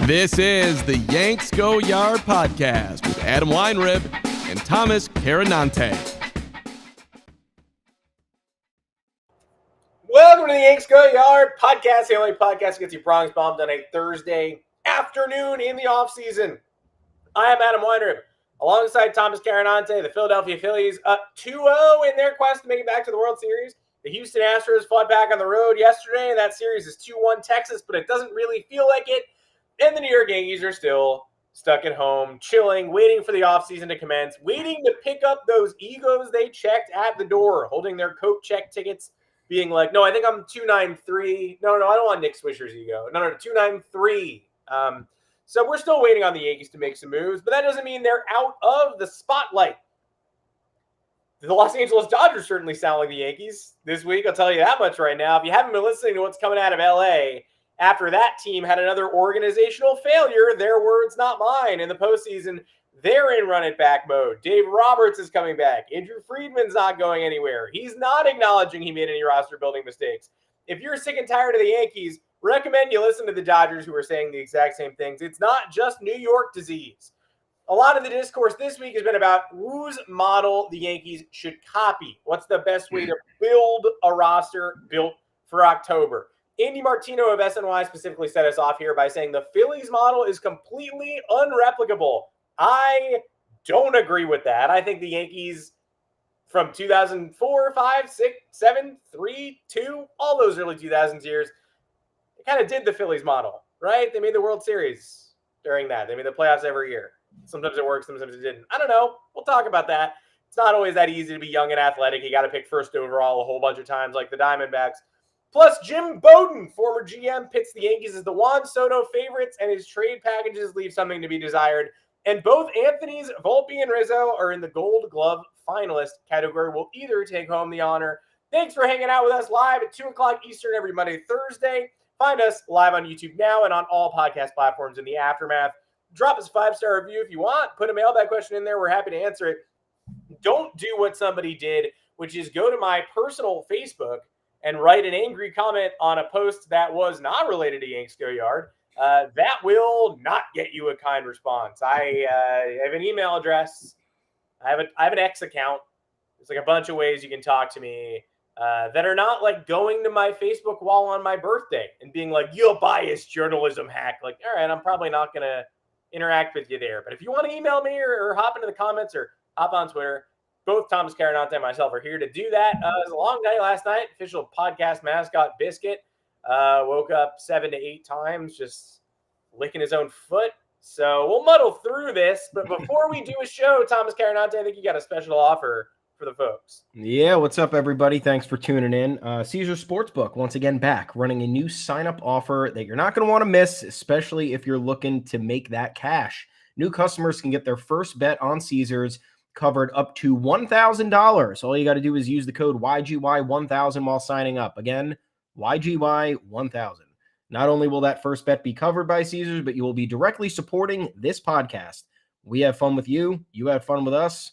This is the Yanks Go Yard podcast with Adam Weinrib and Thomas Carinante. Welcome to the Yanks Go Yard podcast, the only podcast that gets you Bronx bombed on a Thursday afternoon in the offseason. I am Adam Weinrib, alongside Thomas Carinante. The Philadelphia Phillies up 2-0 in their quest to make it back to the World Series. The Houston Astros fought back on the road yesterday, and that series is 2-1 Texas, but it doesn't really feel like it. And the New York Yankees are still stuck at home, chilling, waiting for the offseason to commence, waiting to pick up those egos they checked at the door, holding their coat check tickets, being like, no, I think I'm 293. No, I don't want Nick Swisher's ego. No, 293. So we're still waiting on the Yankees to make some moves, but that doesn't mean they're out of the spotlight. The Los Angeles Dodgers certainly sound like the Yankees this week. I'll tell you that much right now. If you haven't been listening to what's coming out of LA, after that team had another organizational failure, their words, not mine, in the postseason, they're in run-it-back mode. Dave Roberts is coming back. Andrew Friedman's not going anywhere. He's not acknowledging he made any roster-building mistakes. If you're sick and tired of the Yankees, recommend you listen to the Dodgers, who are saying the exact same things. It's not just New York disease. A lot of the discourse this week has been about whose model the Yankees should copy. What's the best way to build a roster built for October? Andy Martino of SNY specifically set us off here by saying the Phillies model is completely unreplicable. I don't agree with that. I think the Yankees from 2004, 5, 6, 7, 3, 2, all those early 2000s years, they kind of did the Phillies model, right? They made the World Series during that. They made the playoffs every year. Sometimes it worked, sometimes it didn't. I don't know. We'll talk about that. It's not always that easy to be young and athletic. You got to pick first overall a whole bunch of times like the Diamondbacks. Plus, Jim Bowden, former GM, pits the Yankees as the Juan Soto favorites, and his trade packages leave something to be desired. And both Anthony's, Volpe, and Rizzo are in the Gold Glove finalist category. Will either take home the honor. Thanks for hanging out with us live at 2 o'clock Eastern every Monday, Thursday. Find us live on YouTube now and on all podcast platforms in the aftermath. Drop us a 5-star review if you want. Put a mailbag question in there. We're happy to answer it. Don't do what somebody did, which is go to my personal Facebook and write an angry comment on a post that was not related to Yanks Go Yard. That will not get you a kind response. I have an email address. I have an X account. There's like a bunch of ways you can talk to me that are not like going to my Facebook wall on my birthday and being like, you're a biased journalism hack. Like, all right, I'm probably not going to interact with you there. But if you want to email me or hop into the comments or hop on Twitter, both Thomas Carinante and myself are here to do that. It was a long day last night. Official podcast mascot Biscuit woke up 7 to 8 times just licking his own foot. So we'll muddle through this. But before we do a show, Thomas Carinante, I think you got a special offer for the folks. Yeah, what's up, everybody? Thanks for tuning in. Caesar Sportsbook, once again, back, running a new sign-up offer that you're not going to want to miss, especially if you're looking to make that cash. New customers can get their first bet on Caesars covered up to $1,000. All you got to do is use the code YGY1000 while signing up. Again, YGY1000. Not only will that first bet be covered by Caesars, but you will be directly supporting this podcast. We have fun with you. You have fun with us.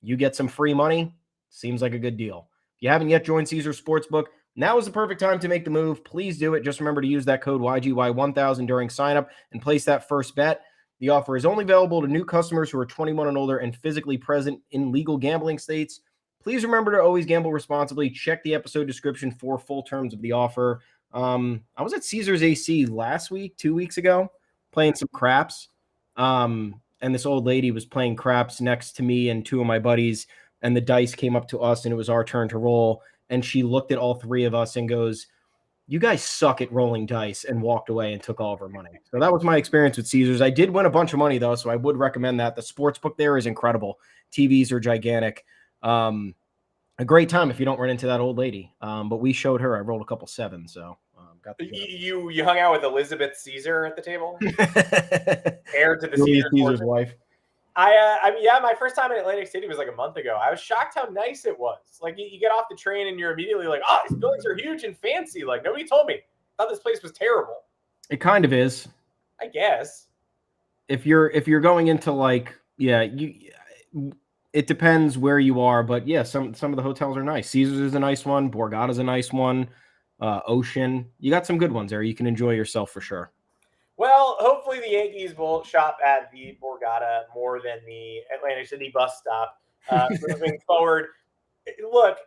You get some free money. Seems like a good deal. If you haven't yet joined Caesar Sportsbook, now is the perfect time to make the move. Please do it. Just remember to use that code YGY1000 during sign-up and place that first bet. The offer is only available to new customers who are 21 and older and physically present in legal gambling states. Please remember to always gamble responsibly. Check the episode description for full terms of the offer. I was at Caesars AC last week, 2 weeks ago, playing some craps. And this old lady was playing craps next to me and two of my buddies, and the dice came up to us, and it was our turn to roll. And she looked at all three of us and goes, "You guys suck at rolling dice," and walked away and took all of her money. So that was my experience with Caesars. I did win a bunch of money, though, so I would recommend that. The sports book there is incredible. TVs are gigantic. A great time if you don't run into that old lady. But we showed her. I rolled a couple sevens, so got the you hung out with Elizabeth Caesar at the table? Heir to the Caesar's wife. I mean, yeah, my first time in Atlantic City was like a month ago. I was shocked how nice it was. Like, you get off the train and you're immediately like, oh, these buildings are huge and fancy. Like, nobody told me. I thought this place was terrible. It kind of is. I guess. If you're going into like, yeah, it depends where you are, but yeah, some of the hotels are nice. Caesars is a nice one. Borgata's a nice one. Ocean. You got some good ones there. You can enjoy yourself for sure. Well, hopefully the Yankees will shop at the Borgata more than the Atlantic City bus stop moving forward. Look,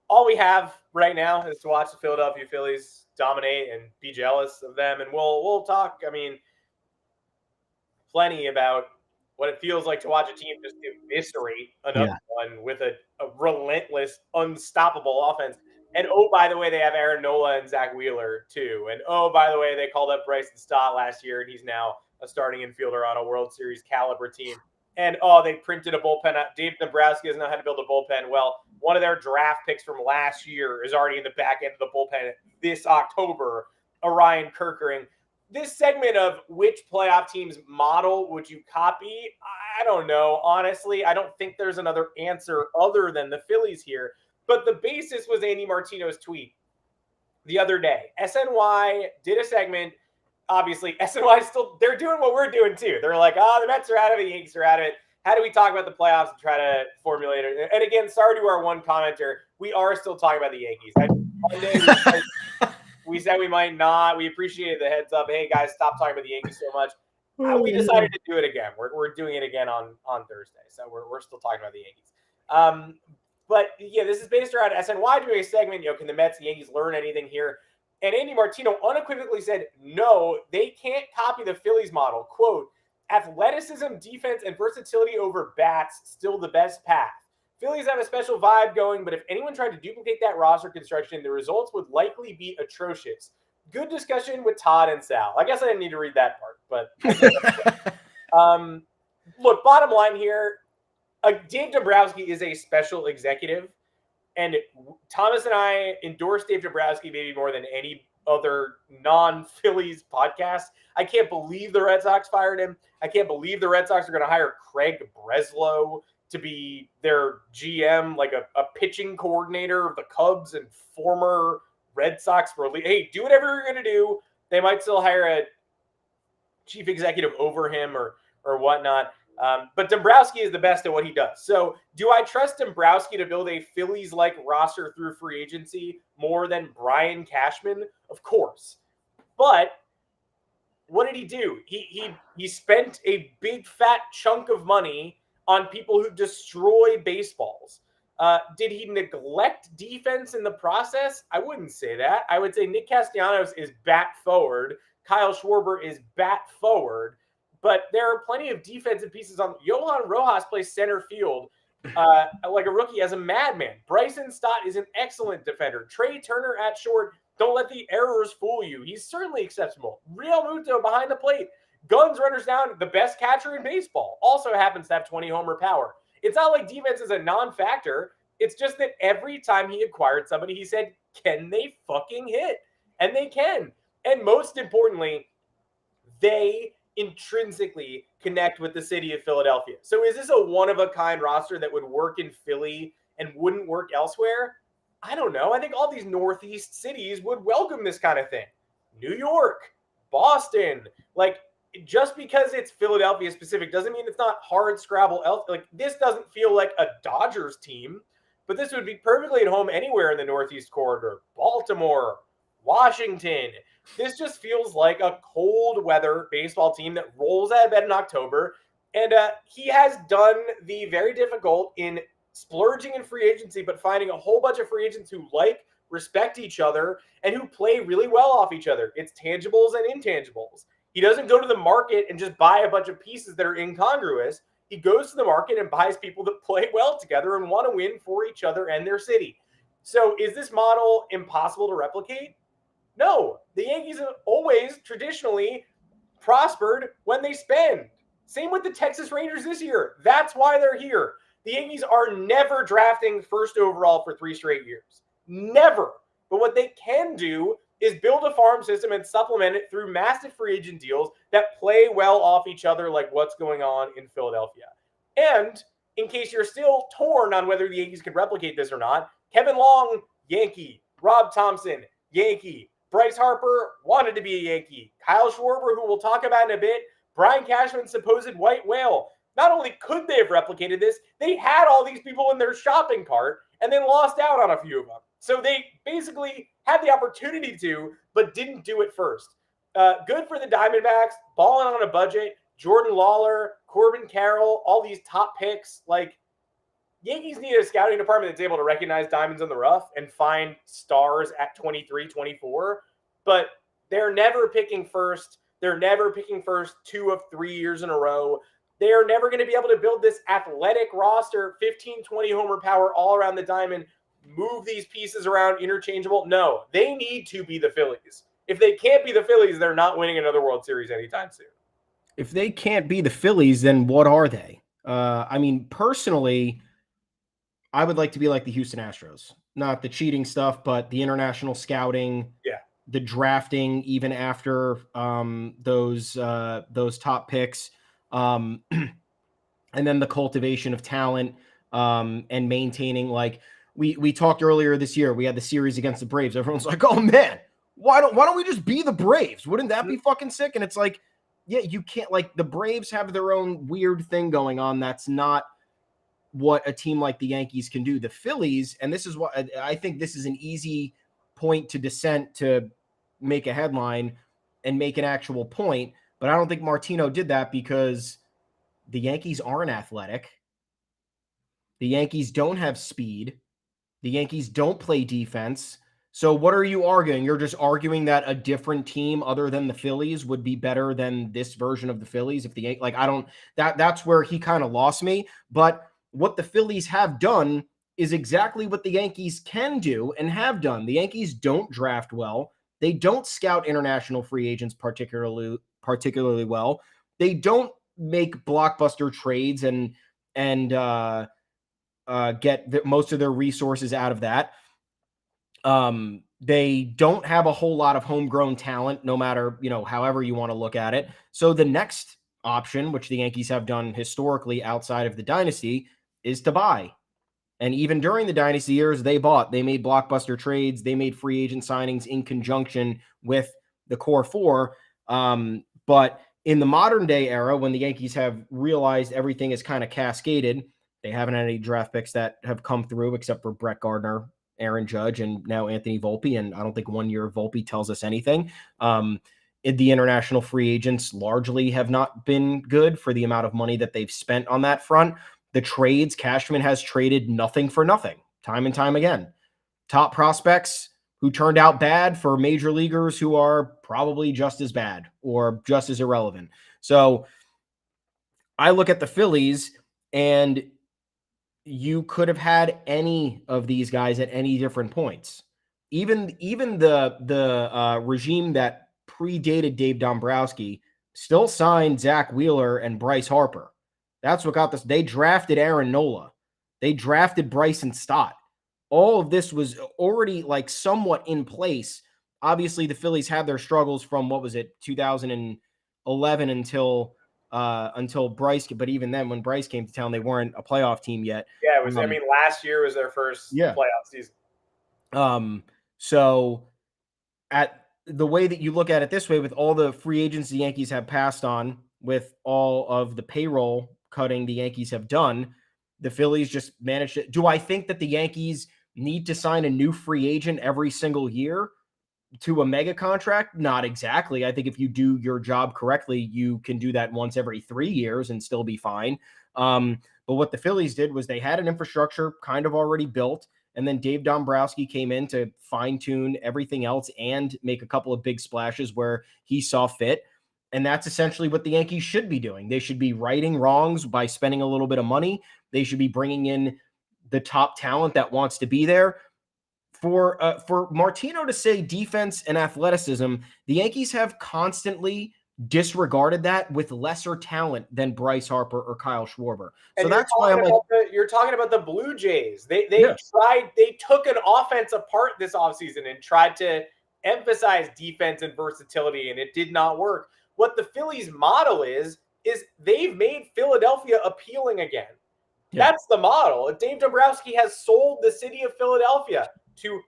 all we have right now is to watch the Philadelphia Phillies dominate and be jealous of them, and we'll talk. I mean, plenty about what it feels like to watch a team just eviscerate another one with a relentless, unstoppable offense. And oh, by the way, they have Aaron Nola and Zach Wheeler too. And oh, by the way, they called up Bryson Stott last year, and he's now a starting infielder on a World Series caliber team. And oh, they printed a bullpen. Dave Dombrowski doesn't know how to build a bullpen. Well, one of their draft picks from last year is already in the back end of the bullpen this October, Orion Kerkering. This segment of which playoff team's model would you copy? I don't know. Honestly, I don't think there's another answer other than the Phillies here. But the basis was Andy Martino's tweet the other day. SNY did a segment. Obviously, SNY still, they're doing what we're doing too. They're like, the Mets are out of it, the Yankees are out of it. How do we talk about the playoffs and try to formulate it? And again, sorry to our one commenter. We are still talking about the Yankees. Monday, we said we might not. We appreciated the heads up. Hey, guys, stop talking about the Yankees so much. We decided to do it again. We're doing it again on Thursday. So we're still talking about the Yankees. But, yeah, this is based around SNY doing a segment. Can the Mets and Yankees learn anything here? And Andy Martino unequivocally said, no, they can't copy the Phillies model. Quote, athleticism, defense, and versatility over bats still the best path. Phillies have a special vibe going, but if anyone tried to duplicate that roster construction, the results would likely be atrocious. Good discussion with Todd and Sal. I guess I didn't need to read that part, but look, bottom line here, Dave Dombrowski is a special executive, and Thomas and I endorse Dave Dombrowski maybe more than any other non-Phillies podcast. I can't believe the Red Sox fired him. I can't believe the Red Sox are going to hire Craig Breslow to be their GM, like a pitching coordinator of the Cubs and former Red Sox. Hey, do whatever you're going to do. They might still hire a chief executive over him or whatnot. But Dombrowski is the best at what he does. So do I trust Dombrowski to build a Phillies-like roster through free agency more than Brian Cashman? Of course. But what did he do? He spent a big fat chunk of money on people who destroy baseballs. Did he neglect defense in the process? I wouldn't say that. I would say Nick Castellanos is bat forward. Kyle Schwarber is bat forward. But there are plenty of defensive pieces on. Johan Rojas plays center field like a rookie as a madman. Bryson Stott is an excellent defender. Trey Turner at short. Don't let the errors fool you. He's certainly acceptable. Real Muto behind the plate. Guns runners down, the best catcher in baseball. Also happens to have 20 homer power. It's not like defense is a non-factor. It's just that every time he acquired somebody, he said, can they fucking hit? And they can. And most importantly, they intrinsically connect with the city of Philadelphia. So is this a one-of-a-kind roster that would work in Philly and wouldn't work elsewhere? I don't know. I think all these Northeast cities would welcome this kind of thing. New York, Boston, like just because it's Philadelphia specific doesn't mean it's not hard scrabble. Like this doesn't feel like a Dodgers team, but this would be perfectly at home anywhere in the Northeast corridor. Baltimore, Washington. This just feels like a cold weather baseball team that rolls out of bed in October. And he has done the very difficult in splurging in free agency, but finding a whole bunch of free agents who respect each other, and who play really well off each other. It's tangibles and intangibles. He doesn't go to the market and just buy a bunch of pieces that are incongruous. He goes to the market and buys people that play well together and want to win for each other and their city. So is this model impossible to replicate? No. The Yankees have always traditionally prospered when they spend. Same with the Texas Rangers this year. That's why they're here. The Yankees are never drafting first overall for 3 straight years. Never. But what they can do is build a farm system and supplement it through massive free agent deals that play well off each other, like what's going on in Philadelphia. And in case you're still torn on whether the Yankees can replicate this or not, Kevin Long, Yankee. Rob Thompson, Yankee. Bryce Harper wanted to be a Yankee. Kyle Schwarber, who we'll talk about in a bit. Brian Cashman's supposed white whale. Not only could they have replicated this, they had all these people in their shopping cart and then lost out on a few of them. So they basically had the opportunity to, but didn't do it first. Good for the Diamondbacks, balling on a budget. Jordan Lawler, Corbin Carroll, all these top picks. Like, Yankees need a scouting department that's able to recognize diamonds in the rough and find stars at 23, 24. But they're never picking first. They're never picking first 2 of 3 years in a row. They are never going to be able to build this athletic roster, 15, 20 homer power all around the diamond, move these pieces around interchangeable. No, they need to be the Phillies. If they can't be the Phillies, they're not winning another World Series anytime soon. If they can't be the Phillies, then what are they? Personally, I would like to be like the Houston Astros. Not the cheating stuff, but the international scouting, the drafting, even after those top picks, and then the cultivation of talent and maintaining. Like we talked earlier this year, we had the series against the Braves. Everyone's like, "Oh man, why don't we just be the Braves? Wouldn't that be fucking sick?" And it's like, yeah, you can't. Like, the Braves have their own weird thing going on. That's not what a team like the Yankees can do. The Phillies, and this is what I think this is an easy point to dissent to make a headline and make an actual point, but I don't think Martino did that because the Yankees aren't athletic. The Yankees don't have speed. The Yankees don't play defense. So what are you arguing? You're just arguing that a different team other than the Phillies would be better than this version of the Phillies. If the like, I don't, that's where he kind of lost me. But what the Phillies have done is exactly what the Yankees can do and have done. The Yankees don't draft well. They don't scout international free agents particularly well. They don't make blockbuster trades and get most of their resources out of that. They don't have a whole lot of homegrown talent, no matter, however you want to look at it. So the next option, which the Yankees have done historically outside of the dynasty, is to buy. And even during the dynasty years, they bought. They made blockbuster trades. They made free agent signings in conjunction with the core four. But in the modern day era, when the Yankees have realized everything is kind of cascaded, they haven't had any draft picks that have come through except for Brett Gardner, Aaron Judge, and now Anthony Volpe. And I don't think 1 year of Volpe tells us anything. The international free agents largely have not been good for the amount of money that they've spent on that front. The trades, Cashman has traded nothing for nothing, time and time again. Top prospects who turned out bad for major leaguers who are probably just as bad or just as irrelevant. So I look at the Phillies, and you could have had any of these guys at any different points. Even the regime that predated Dave Dombrowski still signed Zach Wheeler and Bryce Harper. That's what got this. They drafted Aaron Nola. They drafted Bryson Stott. All of this was already like somewhat in place. Obviously, the Phillies had their struggles from, 2011 until Bryce. But even then, when Bryce came to town, they weren't a playoff team yet. Yeah, it was. Last year was their first playoff season. So at the way that you look at it this way, with all the free agents the Yankees have passed on, with all of the payroll cutting the Yankees have done, the Phillies just managed it. Do I think that the Yankees need to sign a new free agent every single year to a mega contract? Not exactly. I think if you do your job correctly, you can do that once every 3 years and still be fine. But what the Phillies did was they had an infrastructure kind of already built, and then Dave Dombrowski came in to fine-tune everything else and make a couple of big splashes where he saw fit. And that's essentially what the Yankees should be doing. They should be righting wrongs by spending a little bit of money. They should be bringing in the top talent that wants to be there. For Martino to say defense and athleticism, the Yankees have constantly disregarded that with lesser talent than Bryce Harper or Kyle Schwarber. So that's why I'm like, you're talking about the Blue Jays. They took an offense apart this offseason and tried to emphasize defense and versatility, and it did not work. What the Phillies model is they've made Philadelphia appealing again. Yeah. That's the model. Dave Dombrowski has sold the city of Philadelphia to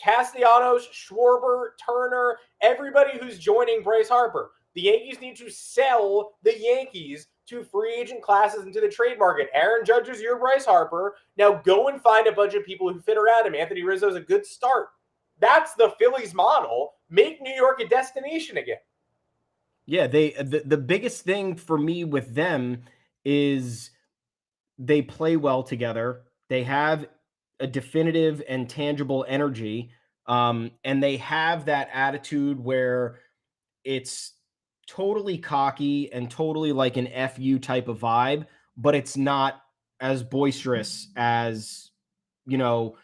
Castellanos, Schwarber, Turner, everybody who's joining Bryce Harper. The Yankees need to sell the Yankees to free agent classes into the trade market. Aaron Judge is your Bryce Harper. Now go and find a bunch of people who fit around him. Anthony Rizzo is a good start. That's the Phillies model. Make New York a destination again. Yeah, the biggest thing for me with them is they play well together. They have a definitive and tangible energy, and they have that attitude where it's totally cocky and totally like an FU type of vibe, but it's not as boisterous as, you know,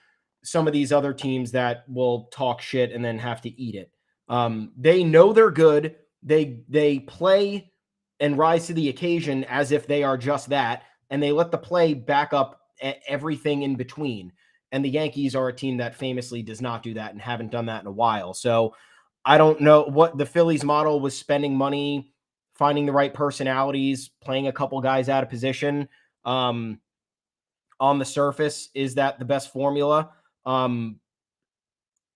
some of these other teams that will talk shit and then have to eat it. They know they're good. They play and rise to the occasion as if they are just that, and they let the play back up everything in between. And the Yankees are a team that famously does not do that and haven't done that in a while. So I don't know what the Phillies model was, spending money, finding the right personalities, playing a couple guys out of position. On the surface, is that the best formula? In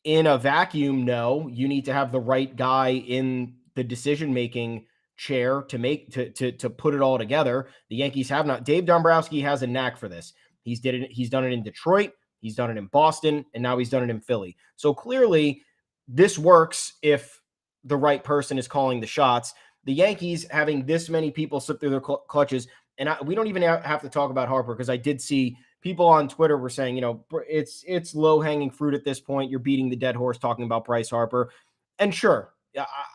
a vacuum, no. You need to have the right guy in the decision-making chair to put it all together. The Yankees have not. Dave Dombrowski has a knack for this. He's done it in Detroit, he's done it in Boston, and now he's done it in Philly. So clearly, this works if the right person is calling the shots. The Yankees having this many people slip through their clutches, and we don't even have to talk about Harper, because I did see people on Twitter were saying, it's low-hanging fruit at this point. You're beating the dead horse talking about Bryce Harper. And sure,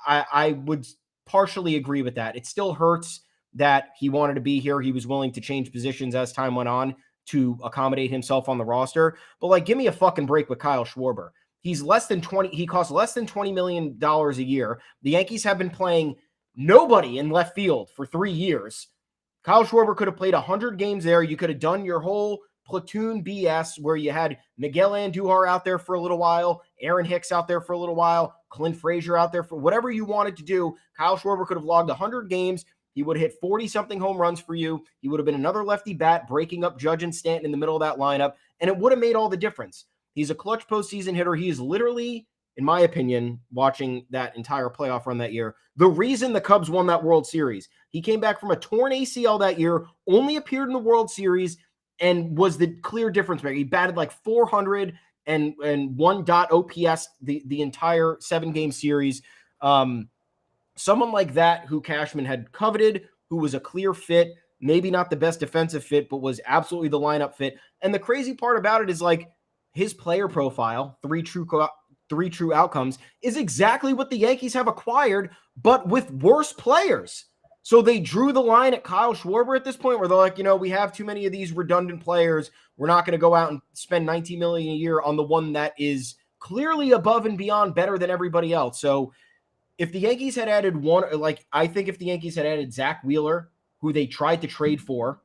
I would partially agree with that. It still hurts that he wanted to be here. He was willing to change positions as time went on to accommodate himself on the roster. But like, give me a fucking break with Kyle Schwarber. He costs less than $20 million a year. The Yankees have been playing nobody in left field for 3 years. Kyle Schwarber could have played 100 games there. You could have done your whole platoon BS where you had Miguel Andujar out there for a little while, Aaron Hicks out there for a little while, Clint Frazier out there for whatever you wanted to do. Kyle Schwarber could have logged 100 games. He would have hit 40-something home runs for you. He would have been another lefty bat breaking up Judge and Stanton in the middle of that lineup, and it would have made all the difference. He's a clutch postseason hitter. He is literally, in my opinion, watching that entire playoff run that year, the reason the Cubs won that World Series. He came back from a torn ACL that year, only appeared in the World Series, and was the clear difference maker. He batted like 400 and 1 OPS the entire 7-game series. Someone like that who Cashman had coveted, who was a clear fit, maybe not the best defensive fit, but was absolutely the lineup fit. And the crazy part about it is, like, his player profile, three true outcomes, is exactly what the Yankees have acquired, but with worse players. So they drew the line at Kyle Schwarber at this point, where they're like, we have too many of these redundant players. We're not going to go out and spend $19 million a year on the one that is clearly above and beyond better than everybody else. So if the Yankees had added I think if the Yankees had added Zach Wheeler, who they tried to trade for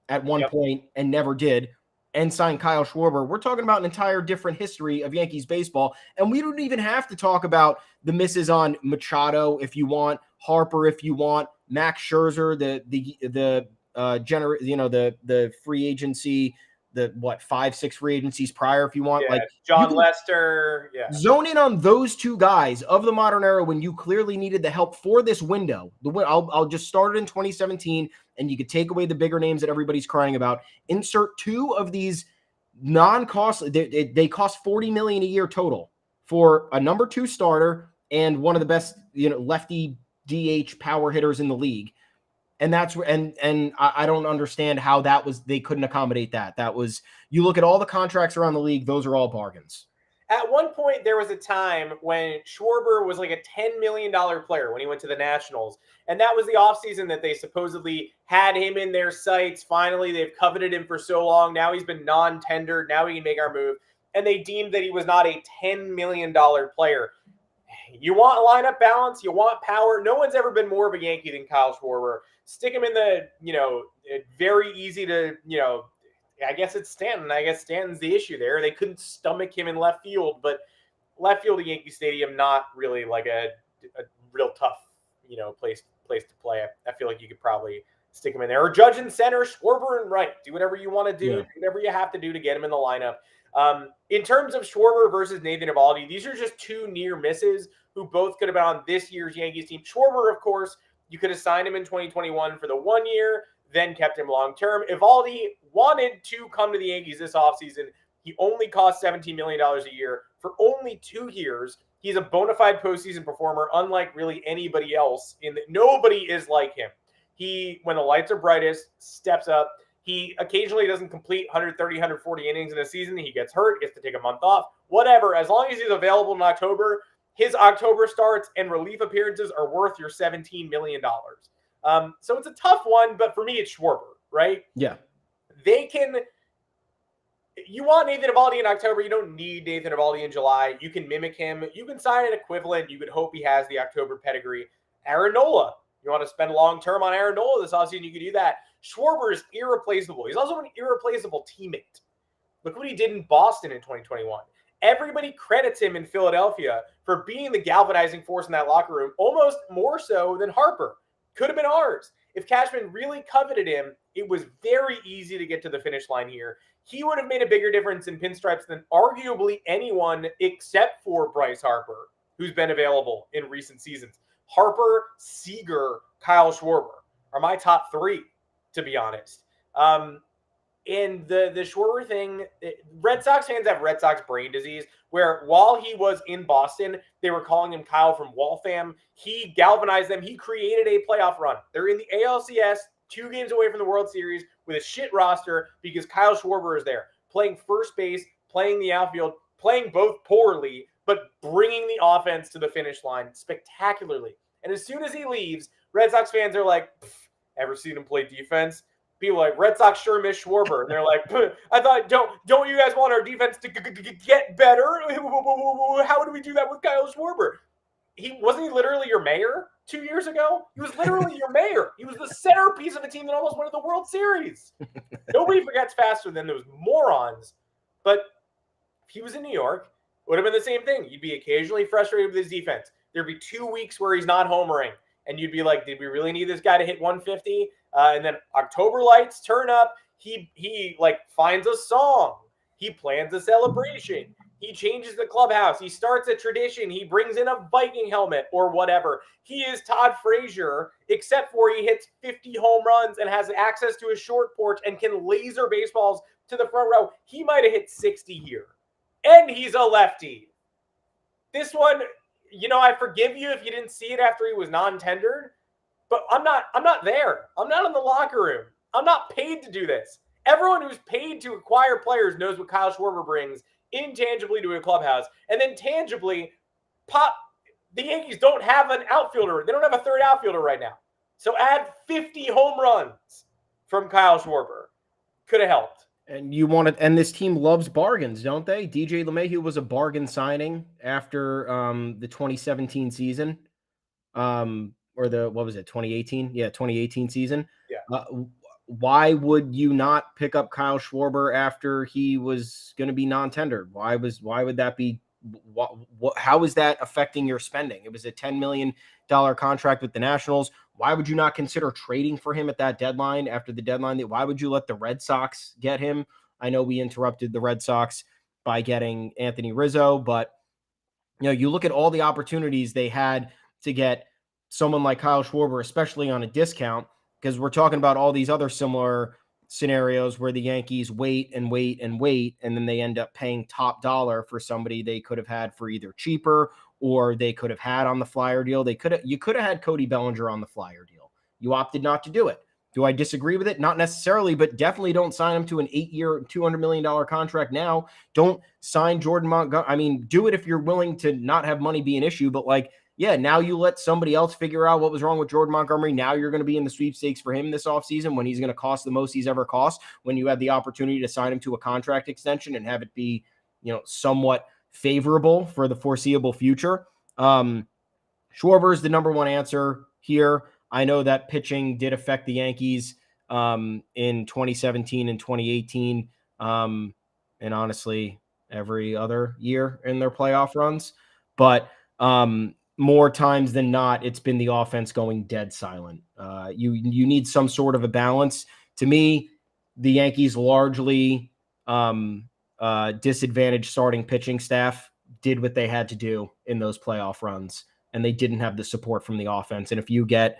at one point and never did, and signed Kyle Schwarber, we're talking about an entire different history of Yankees baseball. And we don't even have to talk about the misses on Machado if you want, Harper if you want, Max Scherzer, the free agency, the 5-6 free agencies prior if you want. Yeah, John Lester. Yeah. Zone in on those two guys of the modern era when you clearly needed the help for this window. I'll just start it in 2017, and you could take away the bigger names that everybody's crying about. Insert 2 of these non-costly. They cost $40 million a year total for a number 2 starter and one of the best, lefty DH power hitters in the league. And that's where, and I don't understand how they couldn't accommodate that. That was, you look at all the contracts around the league, those are all bargains. At one point, there was a time when Schwarber was like a $10 million player when he went to the Nationals. And that was the offseason that they supposedly had him in their sights. Finally, they've coveted him for so long. Now he's been non-tendered. Now we can make our move. And they deemed that he was not a $10 million player. You want lineup balance. You want power. No one's ever been more of a Yankee than Kyle Schwarber. Stick him in the, very easy to, I guess it's Stanton. I guess Stanton's the issue there. They couldn't stomach him in left field, but left field at Yankee Stadium, not really like a real tough, place to play. I feel like you could probably stick him in there. Or Judge in center, Schwarber in right. Do whatever you want to do. Yeah. Whatever you have to do to get him in the lineup. In terms of Schwarber versus Nathan Eovaldi, these are just 2 near misses who both could have been on this year's Yankees team. Schwarber, of course, you could have signed him in 2021 for the 1 year, then kept him long-term. Eovaldi wanted to come to the Yankees this offseason. He only cost $17 million a year. for only 2 years. He's a bona fide postseason performer, unlike really anybody else. Nobody is like him. He, when the lights are brightest, steps up. He occasionally doesn't complete 130, 140 innings in a season. He gets hurt, he has to take a month off, whatever. As long as he's available in October, his October starts and relief appearances are worth your $17 million. So it's a tough one, but for me, it's Schwarber, right? Yeah. You want Nathan Eovaldi in October. You don't need Nathan Eovaldi in July. You can mimic him. You can sign an equivalent. You could hope he has the October pedigree. Aaron Nola. You want to spend long-term on Aaron Nola this offseason, you could do that. Schwarber is irreplaceable. He's also an irreplaceable teammate. Look what he did in Boston in 2021. Everybody credits him in Philadelphia for being the galvanizing force in that locker room, almost more so than Harper. Could have been ours. If Cashman really coveted him, it was very easy to get to the finish line here. He would have made a bigger difference in pinstripes than arguably anyone except for Bryce Harper, who's been available in recent seasons. Harper, Seager, Kyle Schwarber are my top 3, to be honest. And the Schwarber thing, Red Sox fans have Red Sox brain disease, where while he was in Boston, they were calling him Kyle from Waltham. He galvanized them. He created a playoff run. They're in the ALCS, 2 games away from the World Series with a shit roster because Kyle Schwarber is there, playing first base, playing the outfield, playing both poorly, but bringing the offense to the finish line spectacularly. And as soon as he leaves, Red Sox fans are like, ever seen him play defense? People are like, Red Sox sure miss Schwarber. And they're like, I thought, don't you guys want our defense to get better? How do we do that with Kyle Schwarber? Wasn't he literally your mayor 2 years ago? He was literally your mayor. He was the centerpiece of a team that almost won the World Series. Nobody forgets faster than those morons. But if he was in New York, it would have been the same thing. You'd be occasionally frustrated with his defense. There'd be 2 weeks where he's not homering. And you'd be like, did we really need this guy to hit 150? And then October lights turn up. He like finds a song. He plans a celebration. He changes the clubhouse. He starts a tradition. He brings in a Viking helmet or whatever. He is Todd Frazier, except for he hits 50 home runs and has access to a short porch and can laser baseballs to the front row. He might have hit 60 here. And he's a lefty. This one, I forgive you if you didn't see it after he was non-tendered, but I'm not there. I'm not in the locker room. I'm not paid to do this. Everyone who's paid to acquire players knows what Kyle Schwarber brings intangibly to a clubhouse. And then tangibly, the Yankees don't have an outfielder. They don't have a third outfielder right now. So add 50 home runs from Kyle Schwarber. Could have helped. And this team loves bargains, don't they? DJ LeMahieu was a bargain signing after the 2017 season. Or 2018? Yeah, 2018 season. Yeah. Why would you not pick up Kyle Schwarber after he was going to be non-tendered? Why would that be? How is that affecting your spending? It was a $10 million contract with the Nationals. Why would you not consider trading for him at that deadline after the deadline? Why would you let the Red Sox get him? I know we interrupted the Red Sox by getting Anthony Rizzo, but you look at all the opportunities they had to get someone like Kyle Schwarber, especially on a discount, because we're talking about all these other similar scenarios where the Yankees wait, and then they end up paying top dollar for somebody they could have had for either cheaper or they could have had on the flyer deal. You could have had Cody Bellinger on the flyer deal. You opted not to do it. Do I disagree with it? Not necessarily, but definitely don't sign him to an 8-year, $200 million contract now. Don't sign Jordan Montgomery. I mean, do it if you're willing to not have money be an issue, but now you let somebody else figure out what was wrong with Jordan Montgomery. Now you're going to be in the sweepstakes for him this offseason when he's going to cost the most he's ever cost, when you have the opportunity to sign him to a contract extension and have it be, somewhat favorable for the foreseeable future. Schwarber is the number one answer here. I know that pitching did affect the Yankees in 2017 and 2018, and honestly, every other year in their playoff runs. But more times than not, it's been the offense going dead silent. You need some sort of a balance. To me, the Yankees largely disadvantaged starting pitching staff did what they had to do in those playoff runs, and they didn't have the support from the offense. And if you get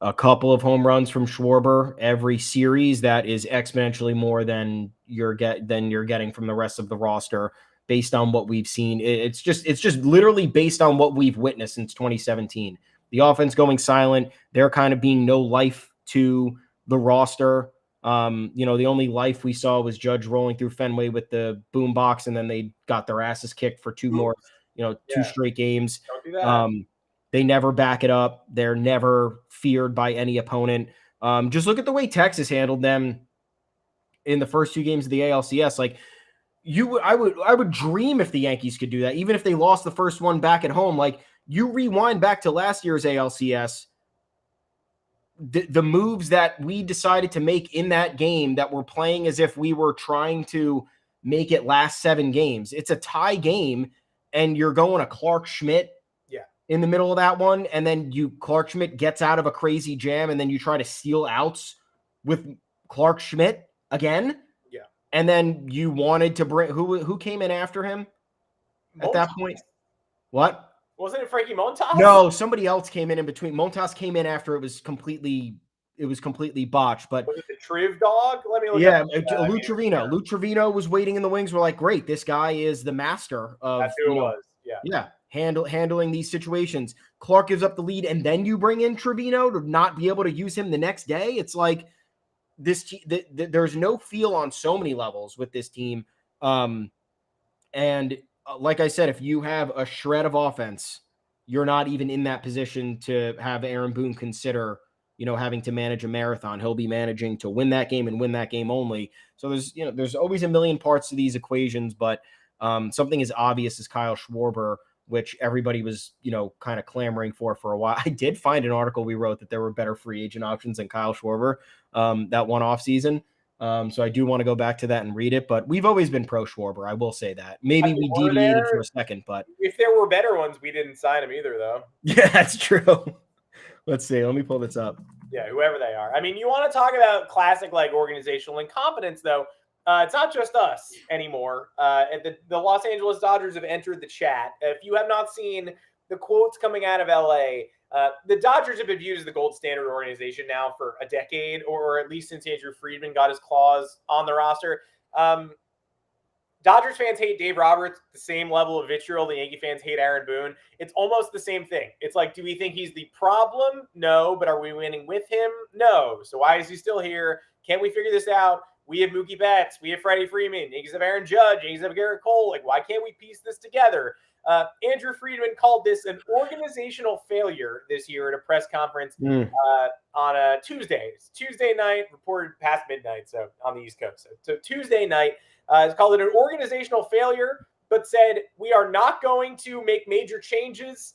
a couple of home runs from Schwarber every series, that is exponentially more than you're getting from the rest of the roster based on what we've seen. It's just literally based on what we've witnessed since 2017. The offense going silent. They're kind of being no life to the roster. The only life we saw was Judge rolling through Fenway with the boom box, and then they got their asses kicked for two straight games. Don't do that. They never back it up. They're never feared by any opponent. Just look at the way Texas handled them in the first 2 games of the ALCS. Like I would dream if the Yankees could do that, even if they lost the first one back at home. Like you rewind back to last year's ALCS, the moves that we decided to make in that game that we're playing as if we were trying to make it last 7 games. It's a tie game, and you're going to Clark Schmidt in the middle of that one, and then Clark Schmidt gets out of a crazy jam, and then you try to steal outs with Clark Schmidt again. Yeah. And then you wanted to bring who came in after him at that point? What? Wasn't it Frankie Montas? No, somebody else came in between. Montas came in after it was completely botched. But was it the Triv dog? Let me look. Yeah, Lou Trevino. Lou Trevino was waiting in the wings. We're like, great, this guy is the master of. That's who it was. Yeah. Handling these situations. Clark gives up the lead, and then you bring in Trevino to not be able to use him the next day. It's like this. There's no feel on so many levels with this team. And like I said, if you have a shred of offense, you're not even in that position to have Aaron Boone consider, having to manage a marathon. He'll be managing to win that game and win that game only. So there's always a million parts to these equations, but something as obvious as Kyle Schwarber, which everybody was, kind of clamoring for a while. I did find an article we wrote that there were better free agent options than Kyle Schwarber that one off season. So I do want to go back to that and read it, but we've always been pro Schwarber. I will say that. Maybe we deviated for a second, but if there were better ones, we didn't sign them either, though. Yeah, that's true. Let's see. Let me pull this up. Yeah, whoever they are. I mean, you want to talk about classic organizational incompetence, though. It's not just us anymore. The Los Angeles Dodgers have entered the chat. If you have not seen the quotes coming out of LA, the Dodgers have been viewed as the gold standard organization now for a decade, or at least since Andrew Friedman got his claws on the roster. Dodgers fans hate Dave Roberts, the same level of vitriol the Yankee fans hate Aaron Boone. It's almost the same thing. It's like, do we think he's the problem? No. But are we winning with him? No. So why is he still here? Can't we figure this out? We have Mookie Betts. We have Freddie Freeman. Yankees have Aaron Judge. Yankees have Garrett Cole. Like, why can't we piece this together? Andrew Friedman called this an organizational failure this year at a press conference on a Tuesday night, reported past midnight, so on the East Coast. So Tuesday night, has called it an organizational failure, but said we are not going to make major changes.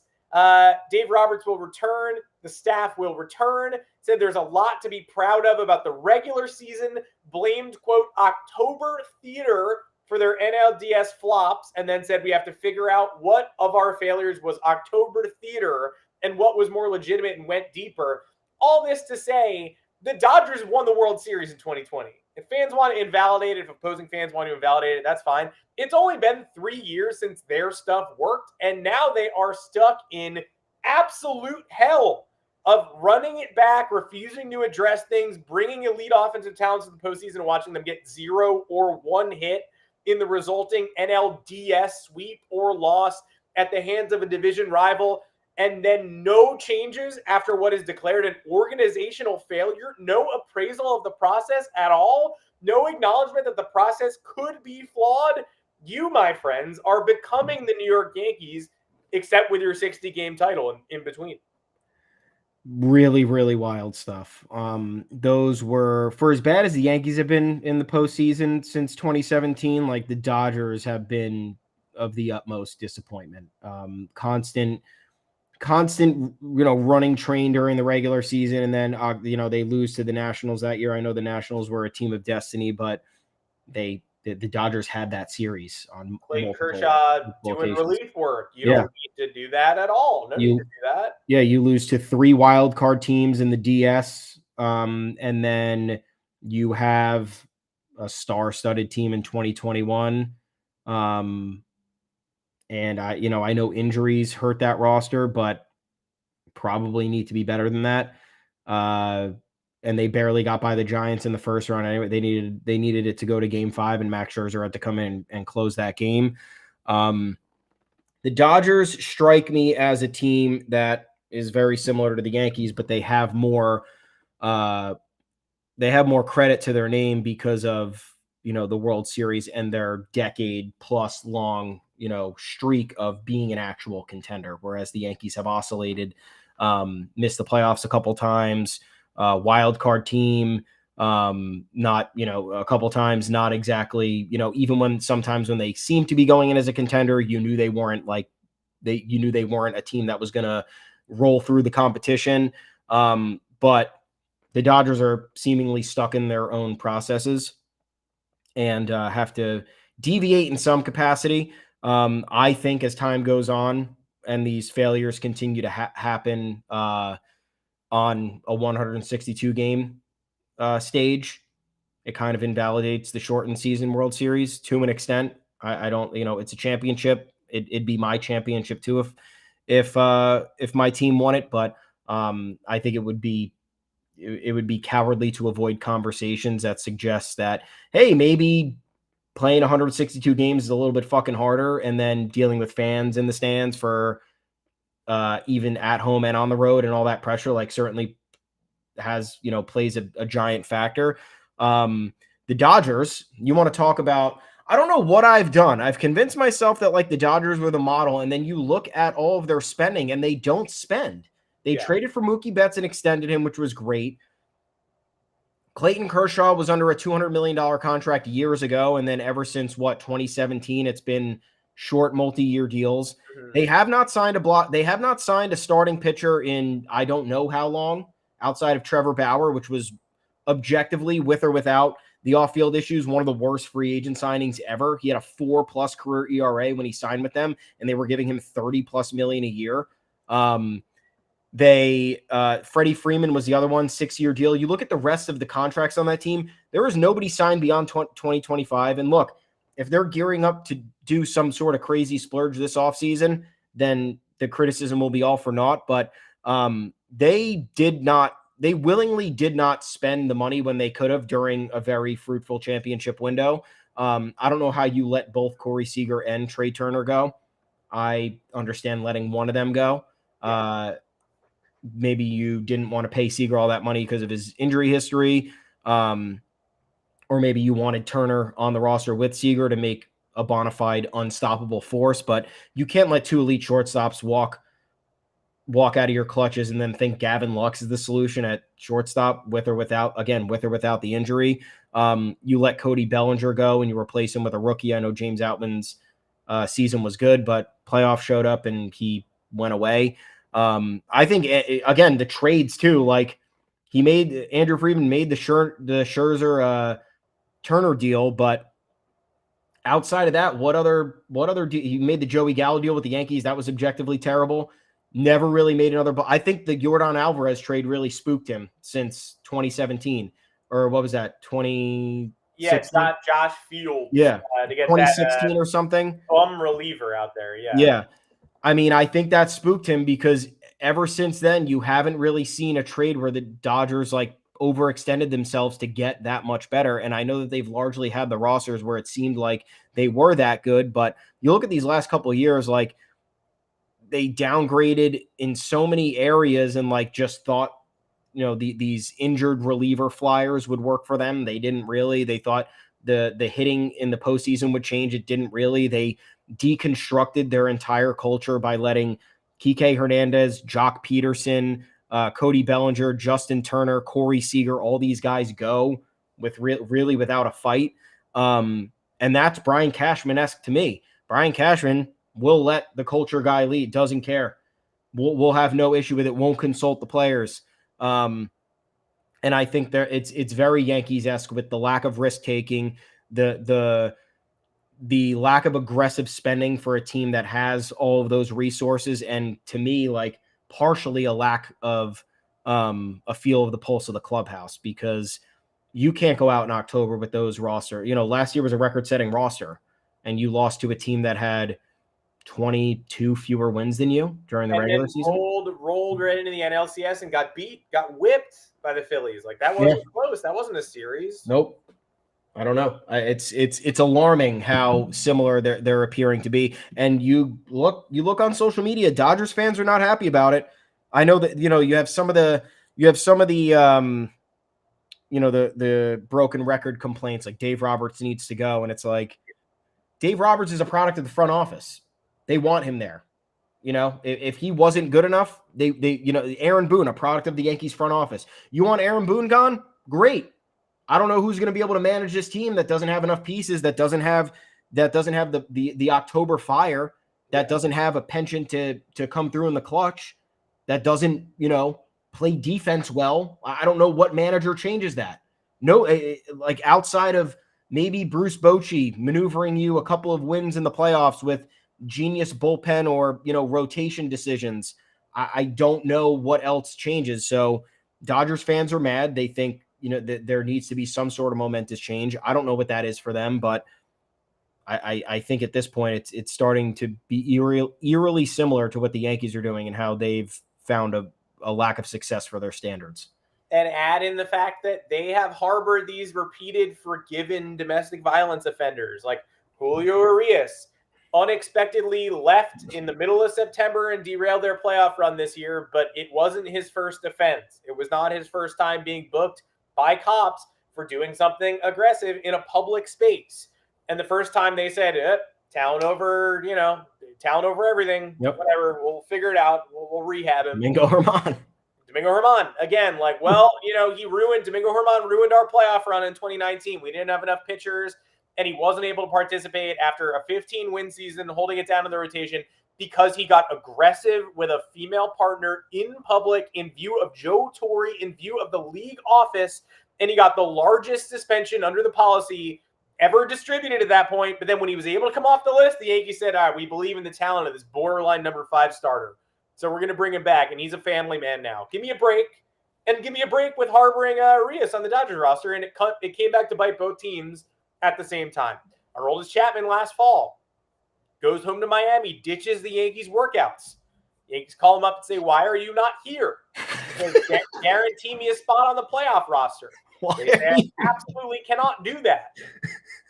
Dave Roberts will return. The staff will return. Said there's a lot to be proud of about the regular season. Blamed, quote, October theater for their NLDS flops, and then said we have to figure out what of our failures was October theater and what was more legitimate and went deeper. All this to say, the Dodgers won the World Series in 2020. If fans want to invalidate it, if opposing fans want to invalidate it, that's fine. It's only been 3 years since their stuff worked, and now they are stuck in absolute hell of running it back, refusing to address things, bringing elite offensive talents to the postseason and watching them get 0 or 1 hit in the resulting NLDS sweep or loss at the hands of a division rival, and then no changes after what is declared an organizational failure, no appraisal of the process at all, no acknowledgement that the process could be flawed. You, my friends, are becoming the New York Yankees, except with your 60-game title in between. Really, really wild stuff. Those were, for as bad as the Yankees have been in the postseason since 2017, like the Dodgers have been of the utmost disappointment. Constant, running train during the regular season. And then, they lose to the Nationals that year. I know the Nationals were a team of destiny, but the Dodgers had that series on Clayton Kershaw doing relief work. You don't need to do that at all. No need to do that. Yeah, you lose to 3 wild card teams in the DS, and then you have a star-studded team in 2021. And I know injuries hurt that roster, but probably need to be better than that. And they barely got by the Giants in the first round. Anyway, they needed it to go to Game 5, and Max Scherzer had to come in and close that game. The Dodgers strike me as a team that is very similar to the Yankees, but they have more credit to their name because of, the World Series and their decade plus long, streak of being an actual contender. Whereas the Yankees have oscillated, missed the playoffs a couple times, wild card team, not, a couple times, not exactly, even when sometimes when they seem to be going in as a contender, you knew they weren't a team that was going to roll through the competition. But the Dodgers are seemingly stuck in their own processes and have to deviate in some capacity. I think as time goes on and these failures continue to happen on a 162 game stage, it kind of invalidates the shortened season World Series to an extent. I don't, it's a championship. It'd be my championship too if my team won it, but I think it would be cowardly to avoid conversations that suggest that, hey, maybe playing 162 games is a little bit fucking harder, and then dealing with fans in the stands for even at home and on the road and all that pressure, like certainly has, plays a giant factor. The Dodgers, you want to talk about, I don't know what I've done. I've convinced myself that like the Dodgers were the model, and then you look at all of their spending and they don't spend. They traded for Mookie Betts and extended him, which was great. Clayton Kershaw was under a $200 million contract years ago, and then ever since 2017, it's been short multi-year deals. Mm-hmm. They have not signed a starting pitcher in I don't know how long, outside of Trevor Bauer, which was objectively, with or without the off-field issues, one of the worst free agent signings ever. He had a 4+ career ERA when he signed with them, and they were giving him $30+ million a year. Freddie Freeman was the other one, 6-year deal. You look at the rest of the contracts on that team, there is nobody signed beyond 2025. And look, if they're gearing up to do some sort of crazy splurge this offseason, then the criticism will be all for naught. But they willingly did not spend the money when they could have during a very fruitful championship window. I don't know how you let both Corey Seager and Trey Turner go. I understand letting one of them go. Maybe you didn't want to pay Seager all that money because of his injury history. Or maybe you wanted Turner on the roster with Seager to make a bona fide unstoppable force, but you can't let two elite shortstops walk out of your clutches and then think Gavin Lux is the solution at shortstop with or without the injury. You let Cody Bellinger go and you replace him with a rookie. I know James Outman's season was good, but playoff showed up and he went away. I think again, the trades too, like Andrew Friedman made the Scherzer Turner deal, but outside of that, what other he made the Joey Gallo deal with the Yankees. That was objectively terrible. Never really made another. But I think the Yordan Alvarez trade really spooked him since 2017, or what was that? 20. Yeah, it's not Josh Fields. Yeah, to get 2016 or something. Reliever out there. Yeah. Yeah. I mean, I think that spooked him because ever since then, you haven't really seen a trade where the Dodgers like overextended themselves to get that much better. And I know that they've largely had the rosters where it seemed like they were that good, but you look at these last couple of years, like they downgraded in so many areas and like just thought, these injured reliever flyers would work for them. They didn't really. They thought the hitting in the postseason would change. It didn't really. They deconstructed their entire culture by letting Kike Hernandez, Jock Peterson, Cody Bellinger, Justin Turner, Corey Seager, all these guys go with really without a fight. And that's Brian Cashman-esque to me. Brian Cashman will let the culture guy lead, doesn't care. We'll have no issue with it, won't consult the players. And I think it's very Yankees-esque with the lack of risk-taking, the lack of aggressive spending for a team that has all of those resources, and to me, like partially a lack of a feel of the pulse of the clubhouse, because you can't go out in October with those roster. Last year was a record-setting roster, and you lost to a team that had 22 fewer wins than you during the regular season. Rolled right into the NLCS and got whipped by the Phillies. Like that wasn't close. That wasn't a series. Nope. I don't know. It's alarming how similar they're appearing to be. And you look on social media, Dodgers fans are not happy about it. I know that you have some of the the broken record complaints, like Dave Roberts needs to go, and it's like Dave Roberts is a product of the front office. They want him there. If he wasn't good enough, they Aaron Boone, a product of the Yankees front office. You want Aaron Boone gone? Great. I don't know who's going to be able to manage this team that doesn't have enough pieces, that doesn't have the October fire, that doesn't have a penchant to come through in the clutch, that doesn't, play defense well. I don't know what manager changes that. No, like outside of maybe Bruce Bochy maneuvering you a couple of wins in the playoffs with genius bullpen or, rotation decisions. I don't know what else changes. So Dodgers fans are mad. They think, that there needs to be some sort of momentous change. I don't know what that is for them, but I think at this point it's starting to be eerily similar to what the Yankees are doing and how they've found a lack of success for their standards. And add in the fact that they have harbored these repeated forgiven domestic violence offenders like Julio Urias unexpectedly left in the middle of September and derailed their playoff run this year, but it wasn't his first offense. It was not his first time being booked by cops for doing something aggressive in a public space. And the first time they said, town over everything, whatever, we'll figure it out. We'll rehab him. Domingo Germán, again, Domingo Germán ruined our playoff run in 2019. We didn't have enough pitchers, and he wasn't able to participate after a 15-win season, holding it down in the rotation because he got aggressive with a female partner in public in view of Joe Torre, in view of the league office, and he got the largest suspension under the policy ever distributed at that point. But then when he was able to come off the list, the Yankees said, all right, we believe in the talent of this borderline number 5 starter. So we're going to bring him back, and he's a family man now. Give me a break, and give me a break with harboring Urias on the Dodgers roster, and it came back to bite both teams at the same time. Aroldis Chapman last fall goes home to Miami, ditches the Yankees workouts. The Yankees call him up and say, why are you not here? Guarantee me a spot on the playoff roster. They absolutely cannot do that.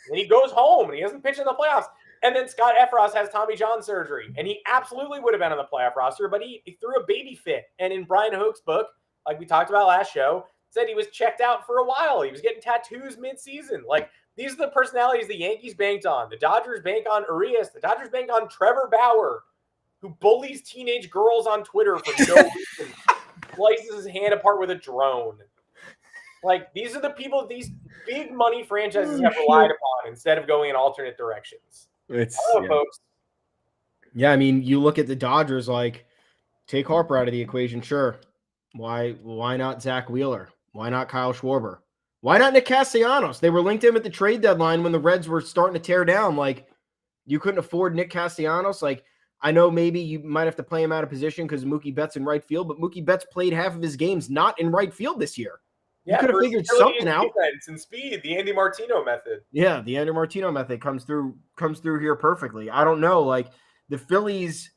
And he goes home, and he doesn't pitch in the playoffs. And then Scott Effross has Tommy John surgery, and he absolutely would have been on the playoff roster, but he threw a baby fit. And in Brian Hoke's book, like we talked about last show, said he was checked out for a while. He was getting tattoos mid-season. Like, these are the personalities the Yankees banked on. The Dodgers bank on Urias. The Dodgers bank on Trevor Bauer, who bullies teenage girls on Twitter for no reason, slices his hand apart with a drone. Like, these are the people these big money franchises have relied upon instead of going in alternate directions. Folks. Yeah, I mean, you look at the Dodgers, like, take Harper out of the equation, sure. Why not Zach Wheeler? Why not Kyle Schwarber? Why not Nick Castellanos? They were linked in at the trade deadline when the Reds were starting to tear down. Like, you couldn't afford Nick Castellanos. Like, I know maybe you might have to play him out of position because Mookie Betts in right field, but Mookie Betts played half of his games not in right field this year. You could have figured something out. And speed, the Andy Martino method. Yeah, the Andy Martino method comes through here perfectly. I don't know, like the Phillies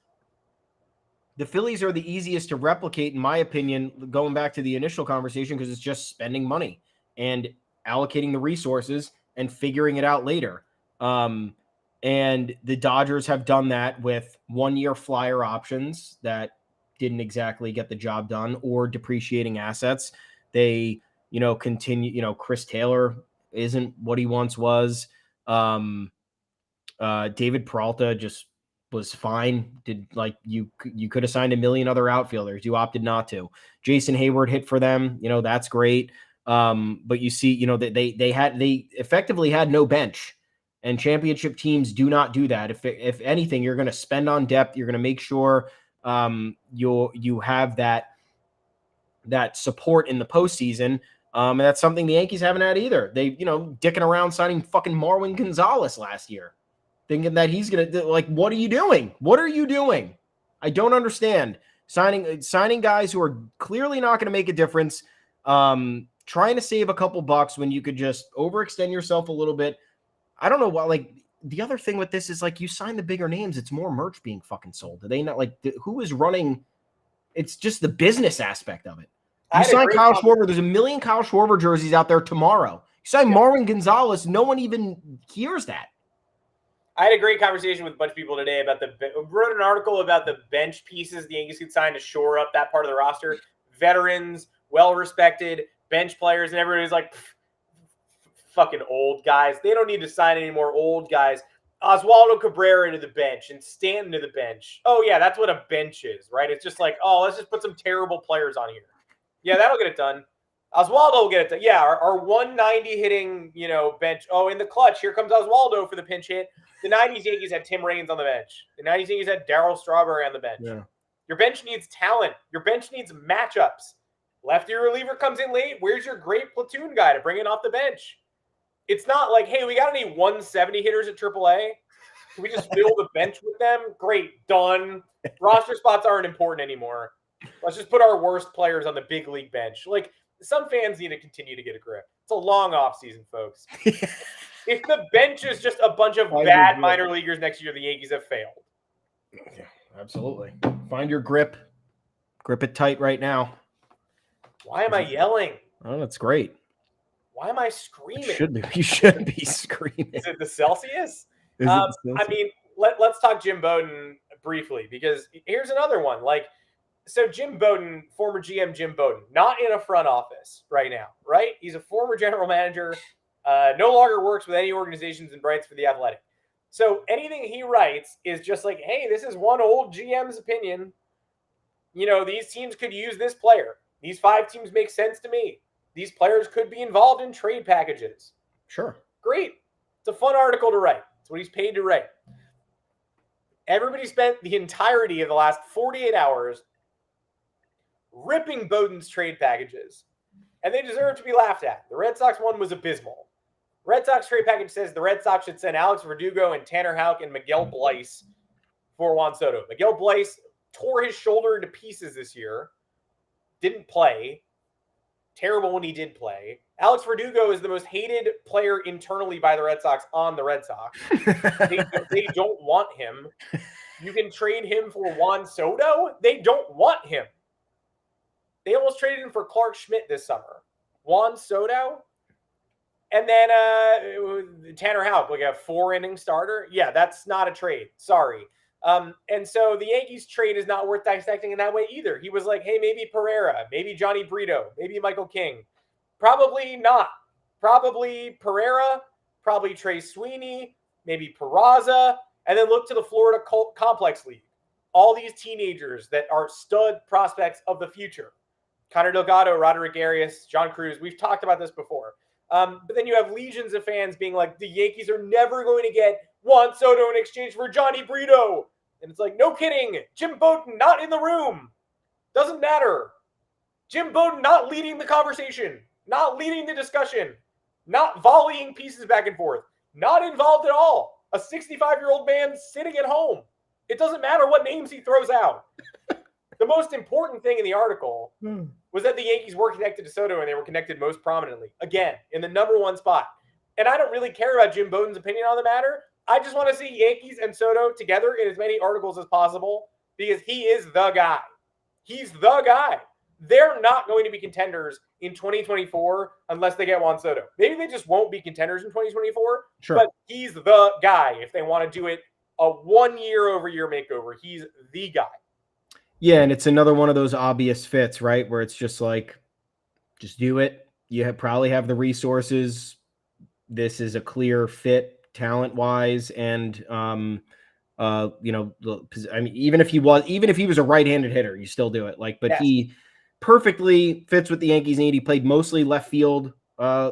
are the easiest to replicate, in my opinion, going back to the initial conversation, because it's just spending money and allocating the resources and figuring it out later. And the Dodgers have done that with 1-year flyer options that didn't exactly get the job done, or depreciating assets. They continue, Chris Taylor isn't what he once was. David Peralta just was fine. You could have signed a million other outfielders. You opted not to. Jason Hayward hit for them. That's great. But you see, they effectively had no bench, and championship teams do not do that. If anything, you're going to spend on depth. You're going to make sure you have that support in the postseason. And that's something the Yankees haven't had either. They, dicking around signing fucking Marwin Gonzalez last year, thinking that he's going to, like, what are you doing? What are you doing? I don't understand. Signing guys who are clearly not going to make a difference, trying to save a couple bucks when you could just overextend yourself a little bit. I don't know why. Like, the other thing with this is, like, you sign the bigger names, it's more merch being fucking sold. Do they not, like, who is running? It's just the business aspect of it. You sign Kyle Schwarber. There's a million Kyle Schwarber jerseys out there tomorrow. You sign Marwin Gonzalez, no one even hears that. I had a great conversation with a bunch of people today about wrote an article about the bench pieces the Yankees could sign to shore up that part of the roster. Veterans, well-respected bench players, and everybody's like, fucking old guys. They don't need to sign any more old guys. Oswaldo Cabrera to the bench and Stanton to the bench. Oh, yeah, that's what a bench is, right? It's just like, oh, let's just put some terrible players on here. Yeah, that'll get it done. Oswaldo will get it done. Yeah, our 190 hitting, bench. Oh, in the clutch, here comes Oswaldo for the pinch hit. The 90s Yankees had Tim Raines on the bench. The 90s Yankees had Darryl Strawberry on the bench. Yeah. Your bench needs talent. Your bench needs matchups. Lefty reliever comes in late. Where's your great platoon guy to bring in off the bench? It's not like, hey, we got any 170 hitters at AAA? Can we just fill the bench with them? Great, done. Roster spots aren't important anymore. Let's just put our worst players on the big league bench. Like, some fans need to continue to get a grip. It's a long offseason, folks. If the bench is just a bunch of bad minor leaguers next year, the Yankees have failed. Yeah, absolutely. Find your grip. Grip it tight right now. Why am I yelling? Oh, that's great. Why am I screaming? You should be screaming. Is it the Celsius? I mean, let's talk Jim Bowden briefly, because here's another one. So Jim Bowden, former GM Jim Bowden, not in a front office right now, right? He's a former general manager, no longer works with any organizations and writes for The Athletic. So anything he writes is just like, hey, this is one old GM's opinion. These teams could use this player. These 5 teams make sense to me. These players could be involved in trade packages. Sure. Great. It's a fun article to write. It's what he's paid to write. Everybody spent the entirety of the last 48 hours ripping Bowden's trade packages, and they deserve to be laughed at. The Red Sox one was abysmal. Red Sox trade package says the Red Sox should send Alex Verdugo and Tanner Houck and Miguel Bleis for Juan Soto. Miguel Bleis tore his shoulder to pieces this year. Didn't play. Terrible when he did play. Alex Verdugo is the most hated player internally by the Red Sox on the Red Sox. They don't want him. You can trade him for Juan Soto. They don't want him. They almost traded him for Clark Schmidt this summer. Juan Soto. And then Tanner Houck, like a 4-inning starter. Yeah, that's not a trade. Sorry. And so the Yankees trade is not worth dissecting in that way either. He was like, hey, maybe Pereira, maybe Johnny Brito, maybe Michael King. Probably not. Probably Pereira, probably Trey Sweeney, maybe Peraza, and then look to the Florida Complex League. All these teenagers that are stud prospects of the future. Connor Delgado, Roderick Arias, John Cruz. We've talked about this before. But then you have legions of fans being like, the Yankees are never going to get Juan Soto in exchange for Johnny Brito. And it's like, no kidding. Jim Bowden not in the room. Doesn't matter. Jim Bowden not leading the conversation, not leading the discussion, not volleying pieces back and forth, not involved at all. A 65-year-old man sitting at home. It doesn't matter what names he throws out. The most important thing in the article was that the Yankees were connected to Soto, and they were connected most prominently. Again, in the number 1 spot. And I don't really care about Jim Bowden's opinion on the matter. I just want to see Yankees and Soto together in as many articles as possible, because he is the guy. He's the guy. They're not going to be contenders in 2024 unless they get Juan Soto. Maybe they just won't be contenders in 2024, sure. But he's the guy if they want to do it a 1 year-over-year makeover. He's the guy. Yeah, and it's another one of those obvious fits, right? Where it's just like, just do it. You probably have the resources. This is a clear fit talent-wise, and I mean, even if he was a right-handed hitter, you still do it. But yes. He perfectly fits with the Yankees need. He played mostly left field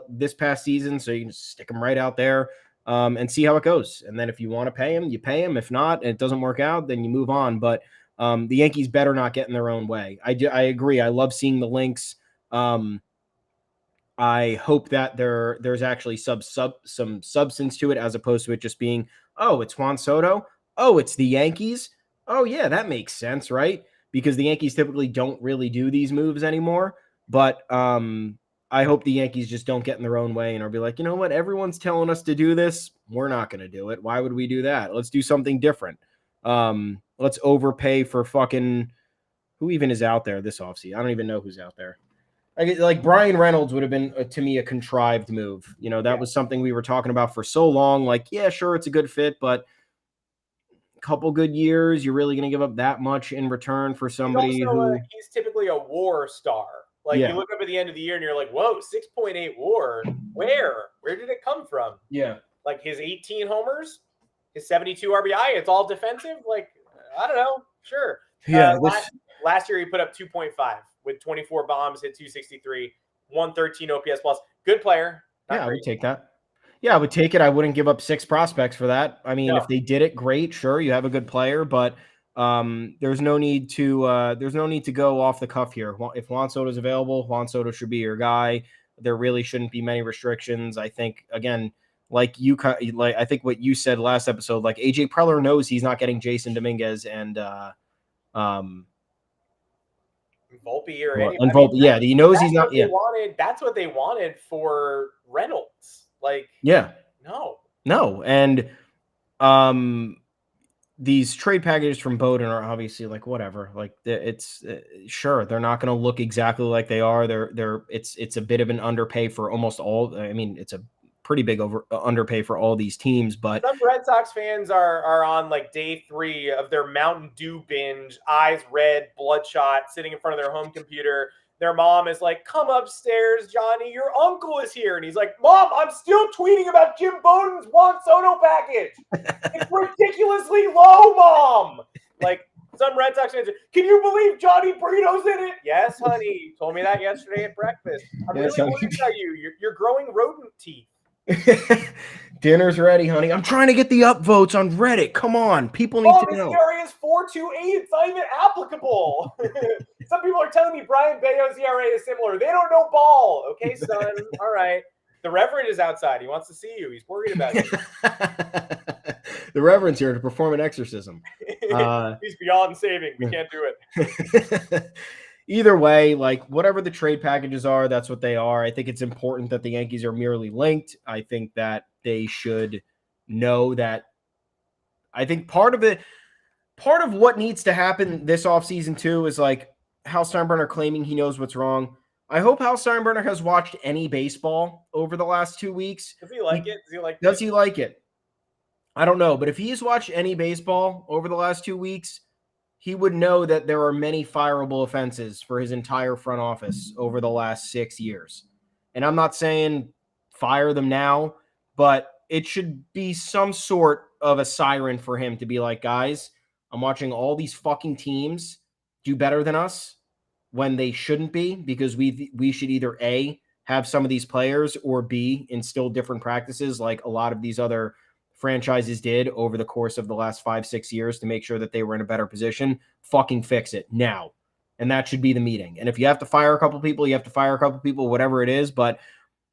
this past season, so you can just stick him right out there and see how it goes. And then if you want to pay him, you pay him. If not, and it doesn't work out, then you move on. But the Yankees better not get in their own way. I agree. I love seeing the links. I hope that there's actually some substance to it, as opposed to it just being, oh, it's Juan Soto. Oh, it's the Yankees. Oh, yeah, that makes sense, right? Because the Yankees typically don't really do these moves anymore. But I hope the Yankees just don't get in their own way and are be like, you know what? Everyone's telling us to do this. We're not going to do it. Why would we do that? Let's do something different. Let's overpay for fucking who even is out there this offseason. I don't even know who's out there. Like Brian Reynolds would have been, to me, a contrived move. That was something we were talking about for so long. Like, yeah, sure, it's a good fit, but a couple good years, you're really going to give up that much in return for somebody who... He's typically a WAR star. Like, you look up at the end of the year and you're like, whoa, 6.8 WAR. Where did it come from? Yeah. Like his 18 homers, his 72 RBI, it's all defensive. Like, I don't know. Sure. Yeah. Last year he put up 2.5 with 24 bombs, hit 263, 113 OPS plus. Good player. I would take that. Yeah, I would take it. I wouldn't give up 6 prospects for that. I mean, if they did it, great. Sure, you have a good player, but there's no need to go off the cuff here. If Juan Soto is available, Juan Soto should be your guy. There really shouldn't be many restrictions. I think, again, I think what you said last episode, like AJ Preller knows he's not getting Jason Dominguez and Volpe or anybody. And Volpe, yeah, he knows he's not. Yeah, that's what they wanted for Reynolds. Like, no, and these trade packages from Bowden are obviously like whatever. Like it's sure they're not going to look exactly like they are. It's a bit of an underpay for almost all. I mean, it's a pretty big underpay for all these teams, but some Red Sox fans are on like day 3 of their Mountain Dew binge, eyes red, bloodshot, sitting in front of their home computer. Their mom is like, "Come upstairs, Johnny, your uncle is here." And he's like, "Mom, I'm still tweeting about Jim Bowden's Juan Soto package. It's ridiculously low, Mom." Like, some Red Sox fans, "Can you believe Johnny Brito's in it?" "Yes, honey. You told me that yesterday at breakfast. I'm really worried about you. You're growing rodent teeth." Dinner's ready, honey. I'm trying to get the upvotes on Reddit. Come on. People need to know. His ERA is 4.28. It's not even applicable. Some people are telling me Brian Bayo's ERA is similar. They don't know ball. Okay, son. All right. The Reverend is outside. He wants to see you. He's worried about you. The Reverend's here to perform an exorcism. He's beyond saving. We can't do it. Either way, like whatever the trade packages are, that's what they are. I think it's important that the Yankees are merely linked. I think that they should know that. I think part of what needs to happen this offseason too is like Hal Steinbrenner claiming he knows what's wrong. I hope Hal Steinbrenner has watched any baseball over the last 2 weeks. Does he like it? Does he like it? I don't know, but if he's watched any baseball over the last 2 weeks, he would know that there are many fireable offenses for his entire front office over the last 6 years. And I'm not saying fire them now, but it should be some sort of a siren for him to be like, guys, I'm watching all these fucking teams do better than us when they shouldn't be, because we should either A, have some of these players, or B, instill different practices like a lot of these other franchises did over the course of the last 5-6 years to make sure that they were in a better position. Fucking fix it now. And that should be the meeting. And if you have to fire a couple people, you have to fire a couple people, whatever it is. But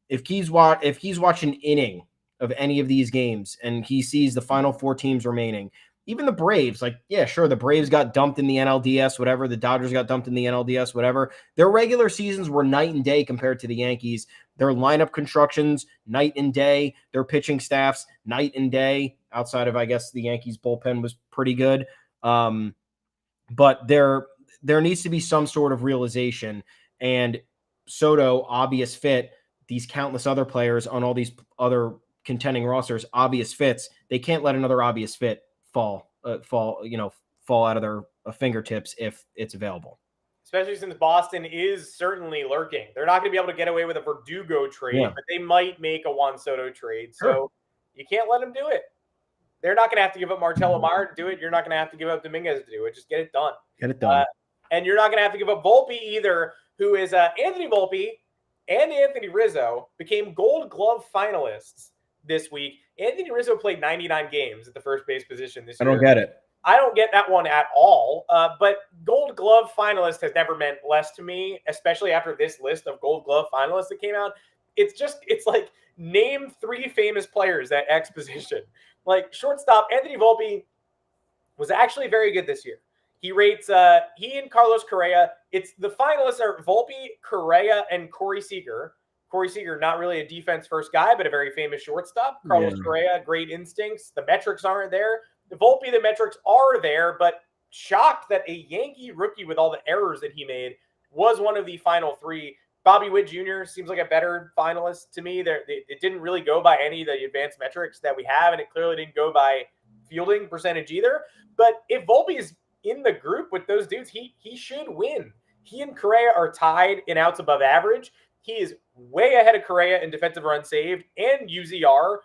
if he's watching an inning of any of these games and he sees the final 4 teams remaining, even the Braves, like, yeah, sure, the Braves got dumped in the NLDS, whatever. The Dodgers got dumped in the NLDS, whatever. Their regular seasons were night and day compared to the Yankees. Their lineup constructions, night and day. Their pitching staffs, night and day. Outside of, I guess, the Yankees bullpen was pretty good. But there needs to be some sort of realization. And Soto, obvious fit. These countless other players on all these other contending rosters, obvious fits. They can't let another obvious fit fall out of their fingertips if it's available. Especially since Boston is certainly lurking. They're not going to be able to get away with a Verdugo trade, but they might make a Juan Soto trade. So you can't let them do it. They're not going to have to give up Martello Meyer to do it. You're not going to have to give up Dominguez to do it. Just get it done. Get it done. And you're not going to have to give up Volpe either, who is Anthony Volpe and Anthony Rizzo became Gold Glove finalists this week. Anthony Rizzo played 99 games at the first base position this year. I don't get it. I don't get that one at all. But Gold Glove finalist has never meant less to me, especially after this list of Gold Glove finalists that came out. It's like name 3 famous players at X position. Like shortstop, Anthony Volpe was actually very good this year. He rates he and Carlos Correa. It's the finalists are Volpe, Correa, and Corey Seager. Corey Seager, not really a defense-first guy, but a very famous shortstop. Carlos Correa, great instincts. The metrics aren't there. Volpe, the metrics are there, but shocked that a Yankee rookie with all the errors that he made was one of the final 3. Bobby Witt Jr. seems like a better finalist to me. It didn't really go by any of the advanced metrics that we have, and it clearly didn't go by fielding percentage either. But if Volpe is in the group with those dudes, he should win. He and Correa are tied in outs above average. He is way ahead of Correa in defensive runs saved and UZR.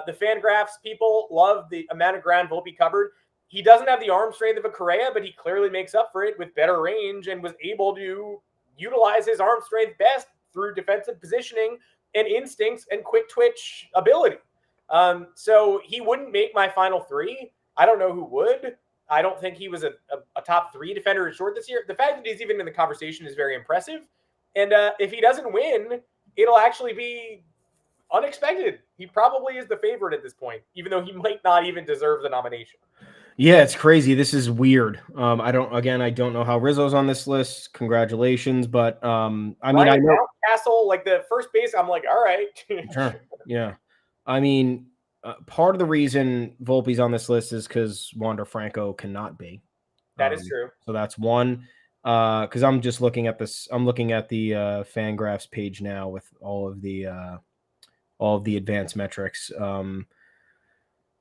The Fangraphs people love the amount of ground Volpe covered. He doesn't have the arm strength of a Correa, but he clearly makes up for it with better range and was able to utilize his arm strength best through defensive positioning and instincts and quick twitch ability. So he wouldn't make my final three. I don't know who would. I don't think he was a top 3 defender at short this year. The fact that he's even in the conversation is very impressive. And if he doesn't win, it'll actually be unexpected. He probably is the favorite at this point, even though he might not even deserve the nomination. Yeah, it's crazy. This is weird. I don't know how Rizzo's on this list. Congratulations. But I know Castle, like the first base, I'm like, all right. Sure. Yeah. I mean, part of the reason Volpe's on this list is because Wander Franco cannot be. That is true. So that's one. Because I'm just looking at this. I'm looking at the Fangraphs page now with all of the advanced metrics.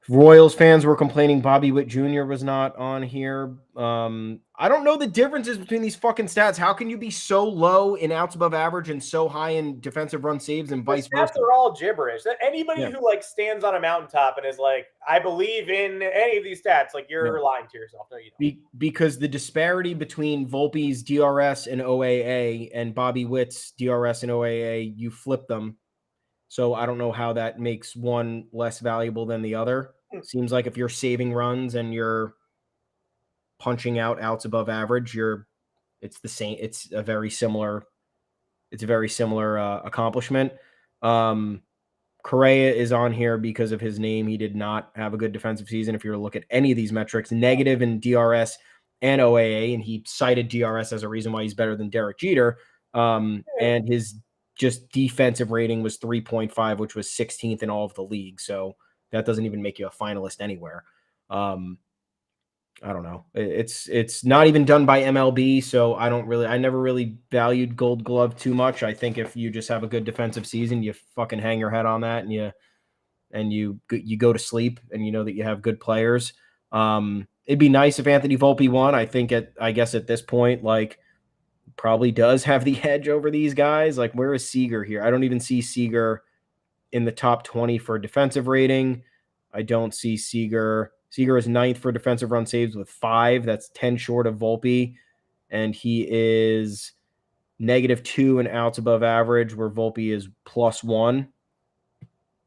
Royals fans were complaining Bobby Witt Jr. was not on here. I don't know the differences between these fucking stats. How can you be so low in outs above average and so high in defensive run saves and vice versa? Stats are all gibberish. Anybody who like stands on a mountaintop and is like, I believe in any of these stats, like you're lying to yourself. No, you don't. Because the disparity between Volpe's DRS and OAA and Bobby Witt's DRS and OAA, you flip them. So I don't know how that makes one less valuable than the other. Seems like if you're saving runs and you're punching out outs above average, it's the same. It's a very similar accomplishment. Correa is on here because of his name. He did not have a good defensive season. If you were to look at any of these metrics, negative in DRS and OAA, and he cited DRS as a reason why he's better than Derek Jeter. And his just defensive rating was 3.5, which was 16th in all of the league. So that doesn't even make you a finalist anywhere. I don't know. It's not even done by MLB. So I never really valued Gold Glove too much. I think if you just have a good defensive season, you fucking hang your head on that and you go to sleep and you know that you have good players. It'd be nice if Anthony Volpe won. I guess at this point, like, probably does have the edge over these guys. Like, where is Seager here? I don't even see Seager in the top 20 for defensive rating. I don't see Seager. Seager is 9th for defensive run saves with 5. That's 10 short of Volpe. And he is -2 in outs above average, where Volpe is +1.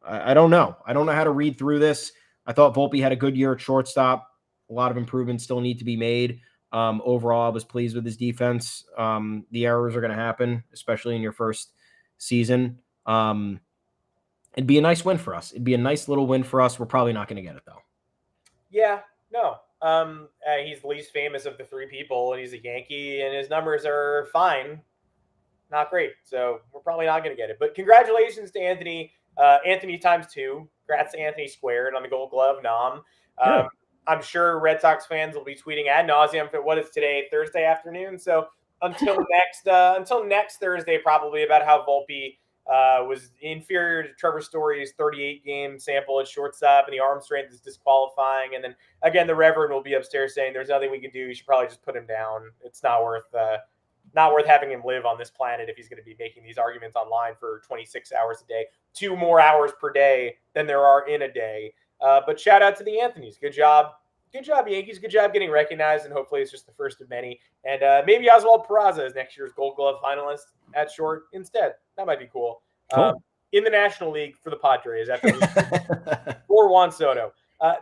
I don't know. I don't know how to read through this. I thought Volpe had a good year at shortstop. A lot of improvements still need to be made. Overall, I was pleased with his defense. The errors are going to happen, especially in your first season. It'd be a nice win for us. It'd be a nice little win for us. We're probably not going to get it, though. Yeah, no. He's the least famous of the 3 people, and he's a Yankee, and his numbers are fine. Not great. So we're probably not going to get it. But congratulations to Anthony. Anthony times 2. Congrats to Anthony squared on the Gold Glove nom. I'm sure Red Sox fans will be tweeting ad nauseum for what is today, Thursday afternoon. So until next Thursday, probably, about how Volpe was inferior to Trevor Story's 38-game sample at shortstop, and the arm strength is disqualifying. And then again, the Reverend will be upstairs saying there's nothing we can do. You should probably just put him down. It's not worth having him live on this planet if he's going to be making these arguments online for 26 hours a day, 2 more hours per day than there are in a day. But shout out to the Anthonys. Good job. Good job, Yankees. Good job getting recognized, and hopefully it's just the first of many. And maybe Oswald Peraza is next year's Gold Glove finalist at short instead. That might be cool. In the National League for the Padres for Juan Soto.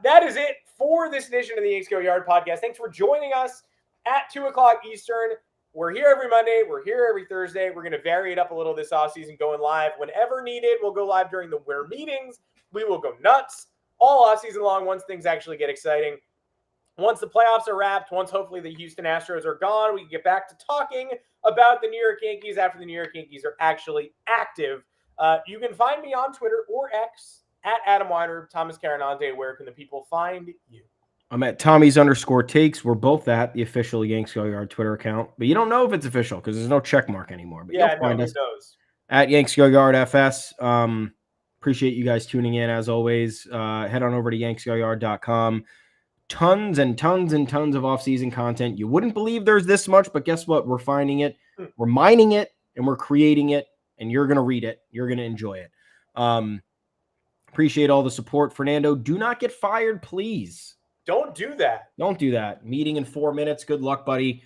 That is it for this edition of the Yanks Go Yard podcast. Thanks for joining us at 2 o'clock Eastern. We're here every Monday. We're here every Thursday. We're going to vary it up a little this offseason, going live whenever needed. We'll go live during the winter meetings. We will go nuts all offseason long once things actually get exciting. Once the playoffs are wrapped, once hopefully the Houston Astros are gone, we can get back to talking about the New York Yankees after the New York Yankees are actually active. You can find me on Twitter or X at Adam Weiner. Thomas Carinante, where can the people find you? I'm at Tommy's_takes. We're both at the official Yanks Go Yard Twitter account, but you don't know if it's official because there's no check mark anymore. But Yeah, you'll find us who knows? at Yanks Go Yard FS. Appreciate you guys tuning in as always. Head on over to yanksgoyard.com. Tons and tons and tons of offseason content. You wouldn't believe there's this much, but guess what? We're finding it, we're mining it, and we're creating it, and you're going to read it. You're going to enjoy it. Appreciate all the support. Fernando, do not get fired, please. Don't do that. Don't do that. Meeting in 4 minutes. Good luck, buddy.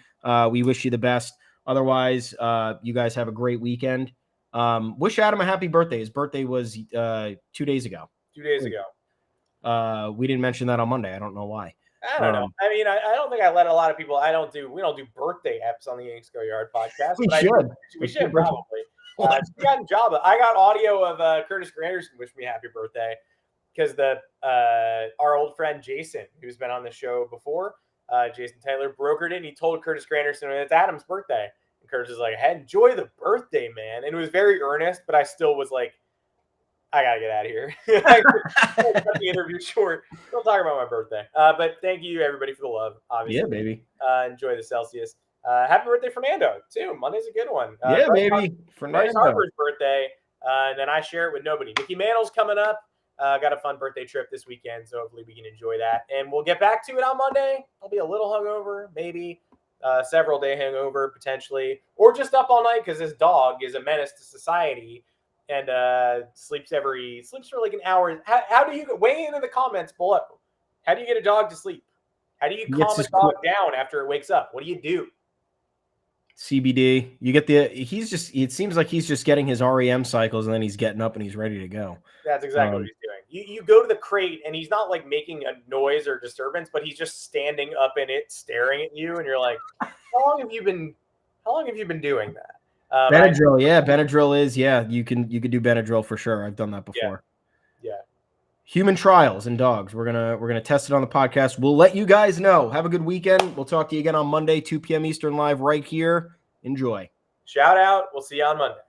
We wish you the best. Otherwise, you guys have a great weekend. Wish Adam a happy birthday. His birthday was 2 days ago. 2 days ago. We didn't mention that on Monday. I don't know why. I don't know. I mean, I don't think I let a lot of people. We don't do birthday eps on the Yanks Go Yard podcast. We should. We should probably. We got in Java. I got audio of Curtis Granderson wish me happy birthday because our old friend Jason, who's been on the show before, Jason Taylor, brokered it. And he told Curtis Granderson it's Adam's birthday. And Curtis was like, "Hey, enjoy the birthday, man." And it was very earnest, but I still was like, I gotta get out of here. I cut the interview short. Don't talk about my birthday. But thank you everybody for the love. Obviously, yeah, baby. Enjoy the Celsius. Happy birthday, Fernando, too. Monday's a good one. Yeah, baby. Bryce Harper's birthday, and then I share it with nobody. Mickey Mantle's coming up. Got a fun birthday trip this weekend, so hopefully we can enjoy that. And we'll get back to it on Monday. I'll be a little hungover, maybe several day hangover potentially, or just up all night because this dog is a menace to society. And sleeps for like an hour. How do you weigh in the comments below? How do you get a dog to sleep? How do you calm a dog down after it wakes up? What do you do? CBD. You get it seems like he's just getting his REM cycles and then he's getting up and he's ready to go. That's exactly what he's doing. You go to the crate and he's not like making a noise or disturbance, but he's just standing up in it, staring at you, and you're like, how long have you been doing that? Benadryl, Benadryl is, you can do Benadryl for sure. I've done that before. Yeah. Human trials in dogs. We're gonna test it on the podcast. We'll let you guys know. Have a good weekend. We'll talk to you again on Monday, 2 p.m. Eastern live right here. Enjoy. Shout out. We'll see you on Monday.